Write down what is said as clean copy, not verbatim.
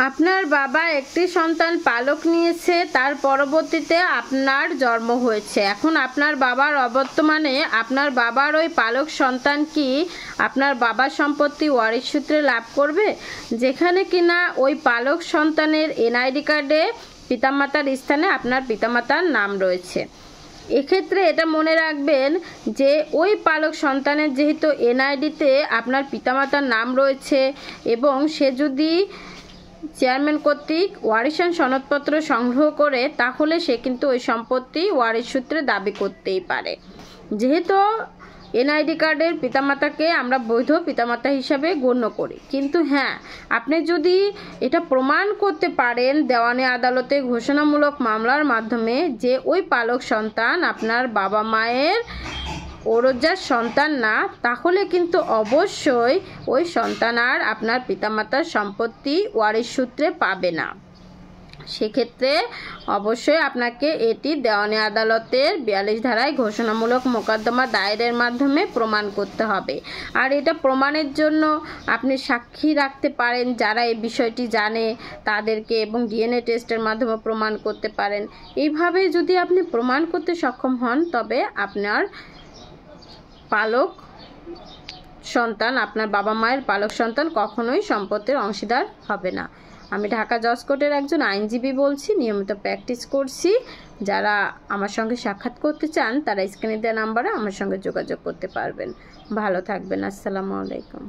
আপনার বাবা একটি সন্তান পালক নিয়েছে, তার পরবর্তীতে আপনার জন্ম হয়েছে। এখন আপনার বাবার অবর্তমানে আপনার বাবার ওই পালক সন্তান কি আপনার বাবার সম্পত্তি ওয়ারিশ সূত্রে লাভ করবে, যেখানে কিনা ওই পালক সন্তানের এনআইডি কার্ডে পিতামাতার স্থানে আপনার পিতামাতার নাম রয়েছে। এক্ষেত্রে এটা মনে রাখবেন যে ওই পালক সন্তানের যেহেতু এনআইডিতে আপনার পিতামাতার নাম রয়েছে এবং সে যদি চেয়ারম্যান কর্তৃক ওয়ারিশান সনদপত্র সংগ্রহ করে, তাহলে সে কিন্তু ওই সম্পত্তি ওয়ারিশ সূত্রে দাবি করতেই পারে। যেহেতু এনআইডি কার্ডের পিতামাতাকে আমরা বৈধ পিতামাতা হিসাবে গণ্য করি, কিন্তু হ্যাঁ, আপনি যদি এটা প্রমাণ করতে পারেন দেওয়ানি আদালতে ঘোষণামূলক মামলার মাধ্যমে যে ওই পালক সন্তান আপনার বাবা মায়ের ওরজার সন্তান না, তাহলে কিন্তু অবশ্যই ওই সন্তান আর আপনার পিতামাতার সম্পত্তি ওয়ারিশ সূত্রে পাবে না। সেক্ষেত্রে অবশ্যই আপনাকে এটি দেওয়ানি আদালতের 42 ধারায় ঘোষণামূলক মোকদ্দমা দায়েরের মাধ্যমে প্রমাণ করতে হবে। আর এটা প্রমাণের জন্য আপনি সাক্ষী রাখতে পারেন যারা এই বিষয়টি জানে তাদেরকে, এবং ডিএনএ টেস্টের মাধ্যমে প্রমাণ করতে পারেন। এইভাবে যদি আপনি প্রমাণ করতে সক্ষম হন, তবে আপনার পালক সন্তান, আপনার বাবা মায়ের পালক সন্তান কখনোই সম্পত্তির অংশীদার হবে না। আমি ঢাকা জজ কোর্টের একজন আইনজীবী বলছি, নিয়মিত প্র্যাকটিস করছি। যারা আমার সঙ্গে সাক্ষাৎ করতে চান তারা স্ক্রিনে দেওয়া নাম্বারে আমার সঙ্গে যোগাযোগ করতে পারবেন। ভালো থাকবেন। আসসালামু আলাইকুম।